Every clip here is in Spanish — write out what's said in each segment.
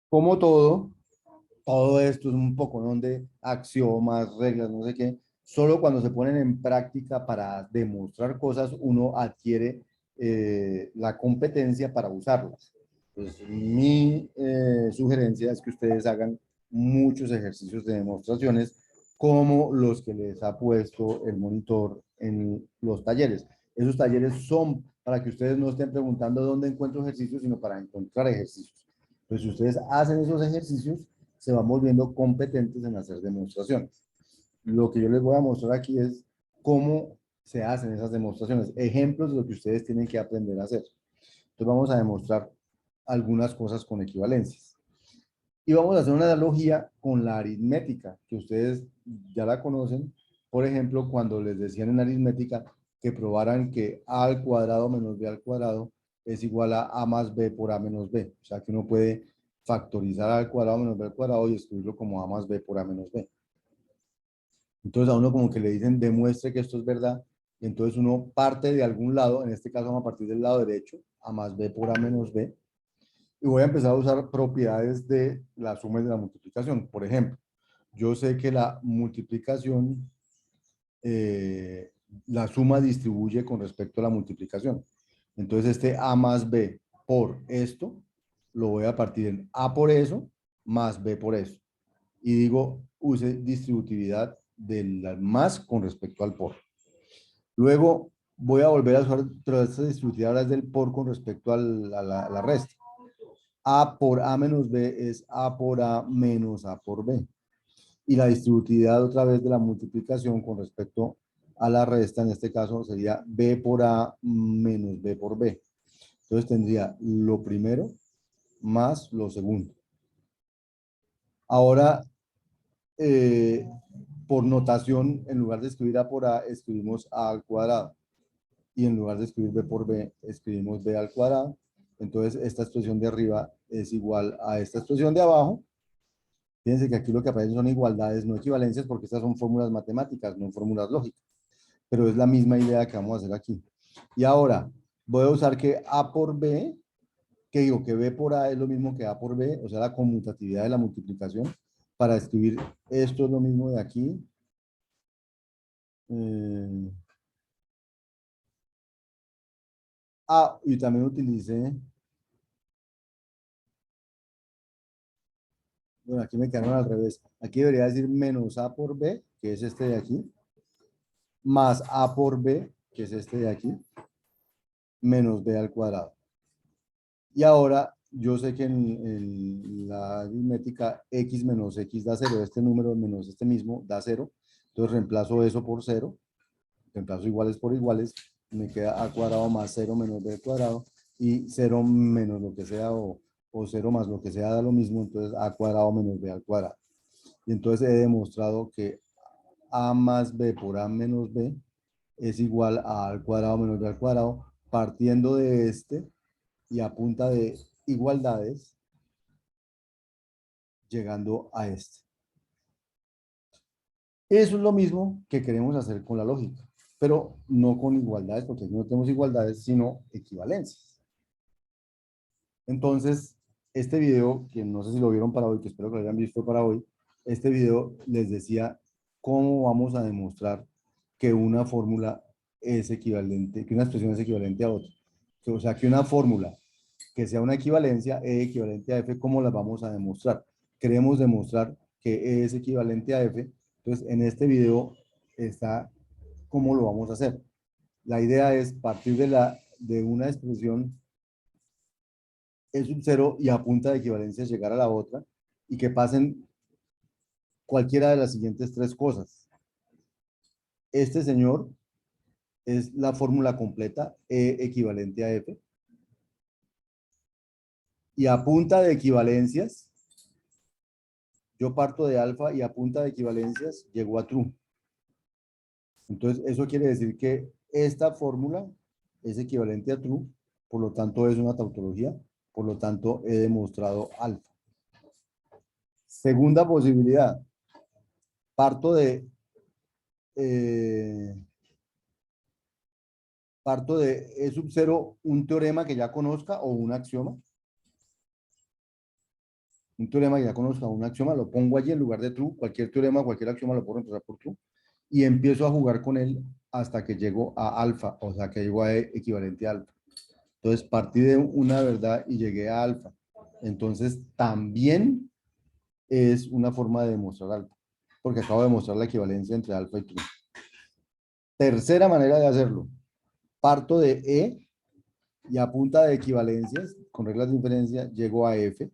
Como todo esto es un poco, ¿no?, de axiomas, reglas, no sé qué. Solo cuando se ponen en práctica para demostrar cosas, uno adquiere la competencia para usarlas. Pues mi sugerencia es que ustedes hagan muchos ejercicios de demostraciones como los que les ha puesto el monitor en los talleres. Esos talleres son para que ustedes no estén preguntando dónde encuentro ejercicios, sino para encontrar ejercicios. Entonces, si ustedes hacen esos ejercicios, se van volviendo competentes en hacer demostraciones. Lo que yo les voy a mostrar aquí es cómo se hacen esas demostraciones, ejemplos de lo que ustedes tienen que aprender a hacer. Entonces vamos a demostrar algunas cosas con equivalencias. Y vamos a hacer una analogía con la aritmética, que ustedes ya la conocen. Por ejemplo, cuando les decían en aritmética que probaran que a al cuadrado menos b al cuadrado es igual a más b por a menos b. O sea que uno puede factorizar a al cuadrado menos b al cuadrado y escribirlo como a más b por a menos b. Entonces a uno como que le dicen demuestre que esto es verdad. Y entonces uno parte de algún lado, en este caso vamos a partir del lado derecho, a más b por a menos b, y voy a empezar a usar propiedades de la suma y de la multiplicación. Por ejemplo, yo sé que la multiplicación, la suma distribuye con respecto a la multiplicación. Entonces este a más b por esto, lo voy a partir en a por eso más b por eso. Y digo, use distributividad del más con respecto al por. Luego voy a volver a usar, pero esta distributividad ahora es del por con respecto a la resta. A por A menos B es A por A menos A por B. Y la distributividad otra vez de la multiplicación con respecto a la resta, en este caso sería B por A menos B por B. Entonces tendría lo primero más lo segundo. Ahora, eh, por notación, en lugar de escribir A por A, escribimos A al cuadrado. Y en lugar de escribir B por B, escribimos B al cuadrado. Entonces, esta expresión de arriba es igual a esta expresión de abajo. Fíjense que aquí lo que aparecen son igualdades, no equivalencias, porque estas son fórmulas matemáticas, no fórmulas lógicas. Pero es la misma idea que vamos a hacer aquí. Y ahora, voy a usar que A por B, que digo que B por A es lo mismo que A por B, o sea, la conmutatividad de la multiplicación, para escribir esto es lo mismo de aquí. Eh, y también utilicé, bueno, aquí me quedaron al revés. Aquí debería decir menos A por B, que es este de aquí, más A por B, que es este de aquí, menos B al cuadrado. Y ahora yo sé que en la aritmética x menos x da 0, este número menos este mismo da 0, entonces reemplazo eso por 0, reemplazo iguales por iguales, me queda a cuadrado más 0 menos b cuadrado, y 0 menos lo que sea o 0 más lo que sea da lo mismo, entonces a cuadrado menos b al cuadrado. Y entonces he demostrado que a más b por a menos b es igual a al cuadrado menos b al cuadrado, partiendo de este y a punta de igualdades, llegando a este. Eso es lo mismo que queremos hacer con la lógica, pero no con igualdades, porque aquí no tenemos igualdades, sino equivalencias. Entonces, este video, que no sé si lo vieron para hoy, que espero que lo hayan visto para hoy, este video les decía cómo vamos a demostrar que una fórmula es equivalente, que una expresión es equivalente a otra. O sea, que una fórmula que sea una equivalencia, E equivalente a F, ¿cómo la vamos a demostrar? Queremos demostrar que E es equivalente a F, entonces en este video está cómo lo vamos a hacer. La idea es partir de una expresión E sub 0 y a punta de equivalencia llegar a la otra y que pasen cualquiera de las siguientes tres cosas. Este señor es la fórmula completa, E equivalente a F, y a punta de equivalencias, yo parto de alfa y a punta de equivalencias llego a true. Entonces, eso quiere decir que esta fórmula es equivalente a true, por lo tanto es una tautología, por lo tanto he demostrado alfa. Segunda posibilidad, parto de, eh, parto de E sub 0, un teorema que ya conozca o un axioma. un teorema, ya conozca un axioma, lo pongo allí en lugar de true, cualquier teorema, cualquier axioma lo puedo reemplazar por true, y empiezo a jugar con él hasta que llego a alfa, o sea, que llego a equivalente a alfa. Entonces, partí de una verdad y llegué a alfa. Entonces, también es una forma de demostrar alfa, porque acabo de demostrar la equivalencia entre alfa y true. Tercera manera de hacerlo, parto de E y a punta de equivalencias, con reglas de inferencia, llego a F.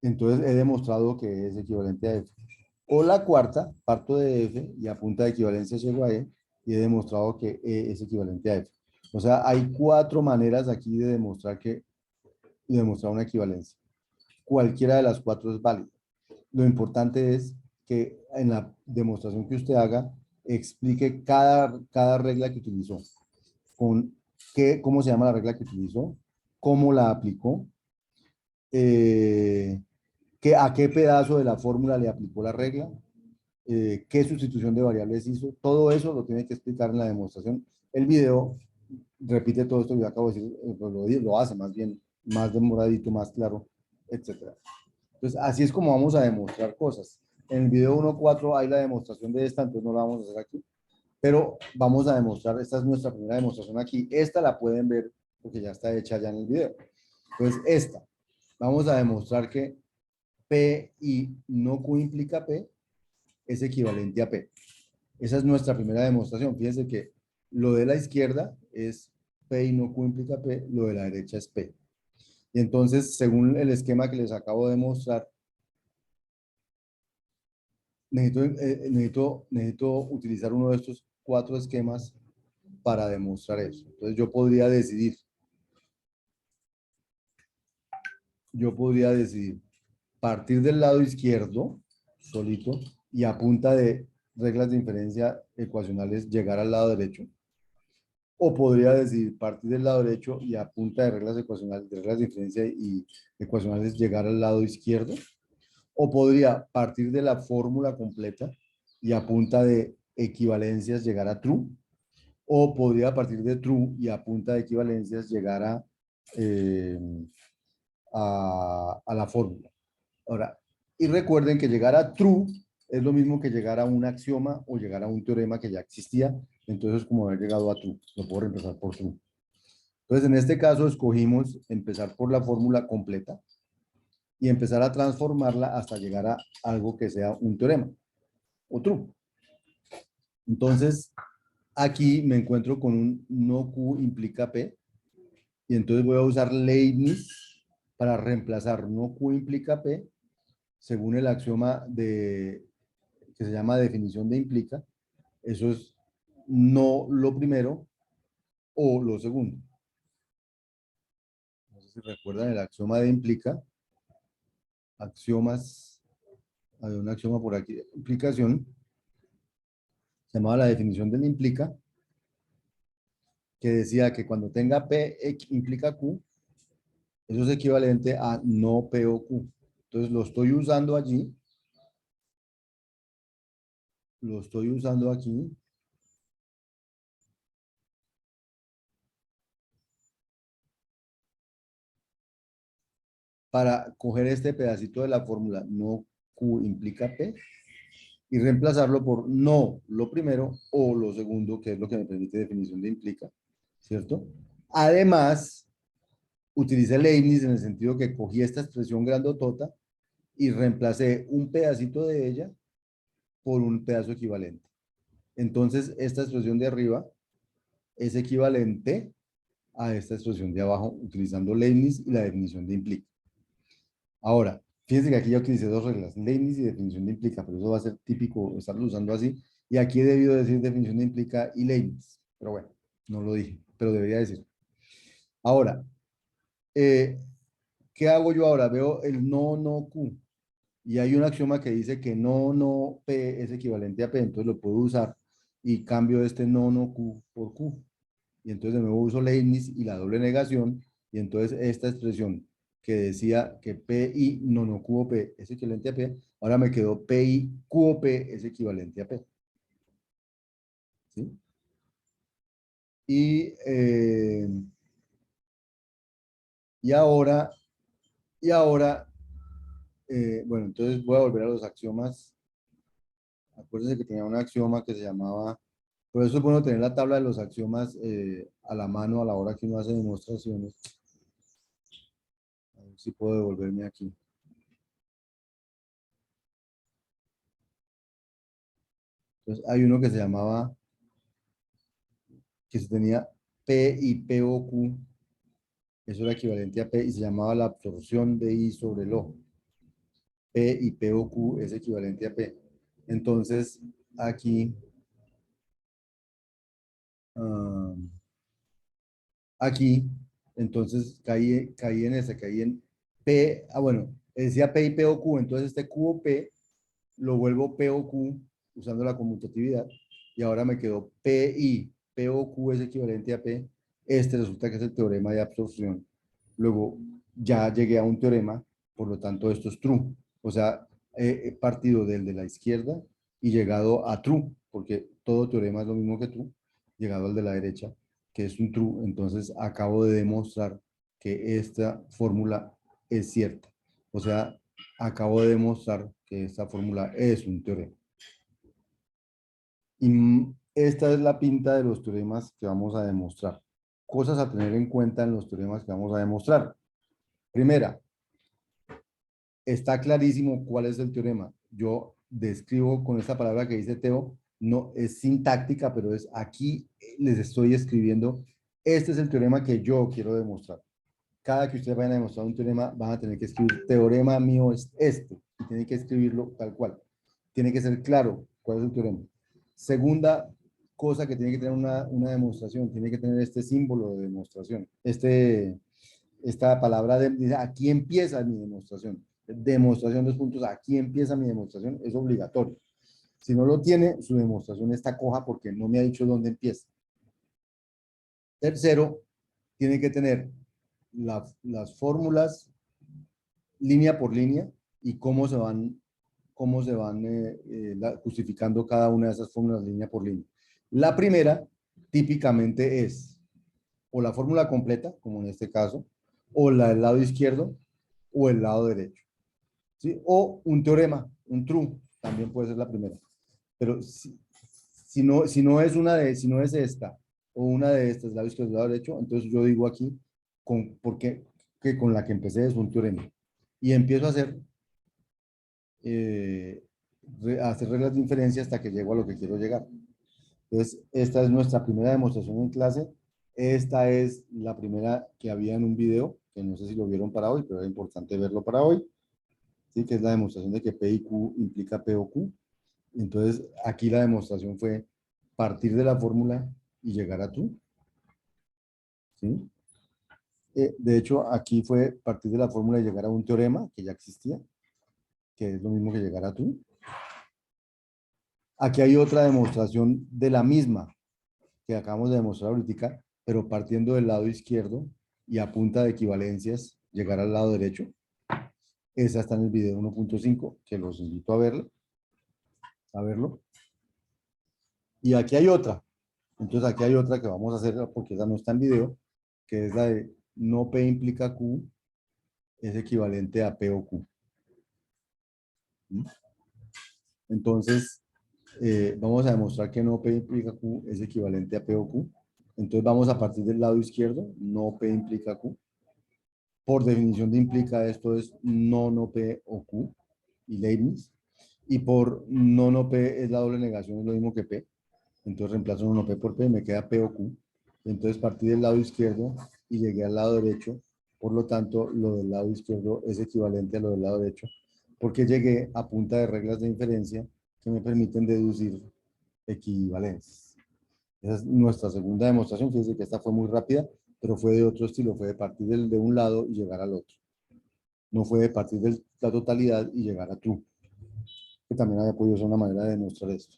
Entonces he demostrado que es equivalente a F. O la cuarta, parto de F y a punta de equivalencia llego a E y he demostrado que E es equivalente a F. O sea, hay cuatro maneras aquí de demostrar una equivalencia. Cualquiera de las cuatro es válida. Lo importante es que en la demostración que usted haga, explique cada regla que utilizó, con cómo se llama la regla que utilizó, cómo la aplicó, eh, a qué pedazo de la fórmula le aplicó la regla, qué sustitución de variables hizo. Todo eso lo tiene que explicar en la demostración. El video repite todo esto que yo acabo de decir, lo hace más bien, más demoradito, más claro, etcétera. Entonces, así es como vamos a demostrar cosas. En el video 1.4 hay la demostración de esta, entonces no la vamos a hacer aquí, pero vamos a demostrar, esta es nuestra primera demostración aquí. Esta la pueden ver porque ya está hecha ya en el video. Entonces, esta, vamos a demostrar que P y no Q implica P es equivalente a P. Esa es nuestra primera demostración. Fíjense que lo de la izquierda es P y no Q implica P, lo de la derecha es P. Y entonces, según el esquema que les acabo de mostrar, necesito utilizar uno de estos cuatro esquemas para demostrar eso. Entonces, yo podría decidir partir del lado izquierdo, solito, y a punta de reglas de inferencia ecuacionales llegar al lado derecho. O podría decidir partir del lado derecho y a punta de reglas ecuacionales, de reglas de inferencia y ecuacionales llegar al lado izquierdo. O podría partir de la fórmula completa y a punta de equivalencias llegar a true. O podría partir de true y a punta de equivalencias llegar eh, a la fórmula. Ahora, y recuerden que llegar a true es lo mismo que llegar a un axioma o llegar a un teorema que ya existía. Entonces es como haber llegado a true. Lo puedo reemplazar por true. Entonces, en este caso, escogimos empezar por la fórmula completa y empezar a transformarla hasta llegar a algo que sea un teorema o true. Entonces, aquí me encuentro con un no Q implica P y entonces voy a usar Leibniz para reemplazar no Q implica P según el axioma que se llama definición de implica. Eso es no lo primero o lo segundo. No sé si recuerdan el axioma de implica. Axiomas, hay un axioma por aquí de implicación, se llamaba la definición del implica, que decía que cuando tenga P implica Q, eso es equivalente a no P o Q. Entonces lo estoy usando aquí para coger este pedacito de la fórmula no Q implica P y reemplazarlo por no lo primero o lo segundo, que es lo que me permite definición de implica, ¿cierto? Además, utilicé Leibniz en el sentido que cogí esta expresión grandotota y reemplacé un pedacito de ella por un pedazo equivalente. Entonces, esta expresión de arriba es equivalente a esta expresión de abajo utilizando Leibniz y la definición de implica. Ahora, fíjense que aquí ya utilicé dos reglas, Leibniz y definición de implica, pero eso va a ser típico estarlo usando así. Y aquí he debido decir definición de implica y Leibniz, pero bueno, no lo dije, pero debería decir. Ahora, eh, ¿qué hago yo ahora? Veo el no Q. Y hay un axioma que dice que no P es equivalente a P, entonces lo puedo usar y cambio este no Q por Q. Y entonces de nuevo uso Leibniz y la doble negación, y entonces esta expresión que decía que P y no Q o P es equivalente a P, ahora me quedó P y Q o P es equivalente a P. ¿Sí? Y, eh, y ahora, y ahora Bueno, entonces voy a volver a los axiomas. Acuérdense que tenía un axioma que se llamaba, por eso es bueno tener la tabla de los axiomas a la mano a la hora que uno hace demostraciones. A ver si puedo devolverme aquí. Entonces hay uno que se llamaba, que se tenía P y P o Q, eso era equivalente a P y se llamaba la absorción de I sobre el O. P y P o Q es equivalente a P. Entonces aquí, ah, aquí, entonces caí en ese, caí en P, bueno, decía P y P o Q, entonces este Q o P lo vuelvo P o Q usando la conmutatividad y ahora me quedó P y P o Q es equivalente a P. Este resulta que es el teorema de absorción. Luego ya llegué a un teorema, por lo tanto esto es true. O sea, he partido del de la izquierda y llegado a true, porque todo teorema es lo mismo que true, llegado al de la derecha, que es un true. Entonces acabo de demostrar que esta fórmula es cierta. O sea, acabo de demostrar que esta fórmula es un teorema. Y esta es la pinta de los teoremas que vamos a demostrar. Cosas a tener en cuenta en los teoremas que vamos a demostrar. Primera, está clarísimo cuál es el teorema. Yo describo con esta palabra que dice Teo, no es sintáctica, pero es aquí les estoy escribiendo, este es el teorema que yo quiero demostrar. Cada que ustedes vayan a demostrar un teorema, van a tener que escribir, teorema mío es este, y tienen que escribirlo tal cual. Tiene que ser claro cuál es el teorema. Segunda cosa que tiene que tener una demostración, tiene que tener este símbolo de demostración, esta palabra dice, aquí empieza mi demostración. Demostración, dos puntos, aquí empieza mi demostración, es obligatorio. Si no lo tiene, su demostración está coja porque no me ha dicho dónde empieza. Tercero, tiene que tener las fórmulas línea por línea y cómo se van justificando cada una de esas fórmulas línea por línea. La primera típicamente es o la fórmula completa, como en este caso, o la del lado izquierdo o el lado derecho. ¿Sí? O un teorema, un true, también puede ser la primera. Pero si no es esta o una de estas, lado izquierdo, lado derecho, entonces yo digo aquí, porque que con la que empecé es un teorema. Y empiezo eh, a hacer reglas de inferencia hasta que llego a lo que quiero llegar. Entonces, esta es nuestra primera demostración en clase. Esta es la primera que había en un video, que no sé si lo vieron para hoy, pero es importante verlo para hoy. ¿Sí? Que es la demostración de que P y Q implica P o Q. Entonces, aquí la demostración fue partir de la fórmula y llegar a tú. ¿Sí? De hecho, aquí fue partir de la fórmula y llegar a un teorema que ya existía, que es lo mismo que llegar a tú. Aquí hay otra demostración de la misma que acabamos de demostrar ahorita, pero partiendo del lado izquierdo y a punta de equivalencias, llegar al lado derecho. Esa está en el video 1.5, que los invito a verlo. Y aquí hay otra. Entonces aquí hay otra que vamos a hacer, porque esa no está en video, que es la de no P implica Q, es equivalente a P o Q. ¿Sí? Entonces, vamos a demostrar que no P implica Q es equivalente a P o Q. Entonces vamos a partir del lado izquierdo, no P implica Q. Por definición de implica esto es no P o Q y Leibniz. Y por no P es la doble negación, es lo mismo que P. Entonces reemplazo no P por P, me queda P o Q. Entonces partí del lado izquierdo y llegué al lado derecho. Por lo tanto, lo del lado izquierdo es equivalente a lo del lado derecho, porque llegué a punta de reglas de inferencia que me permiten deducir equivalencias. Esa es nuestra segunda demostración. Fíjense que esta fue muy rápida, pero fue de otro estilo, fue de partir de un lado y llegar al otro. No fue de partir de la totalidad y llegar a true, que también había podido ser una manera de demostrar esto.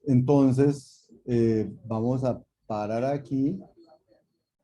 Entonces, vamos a parar aquí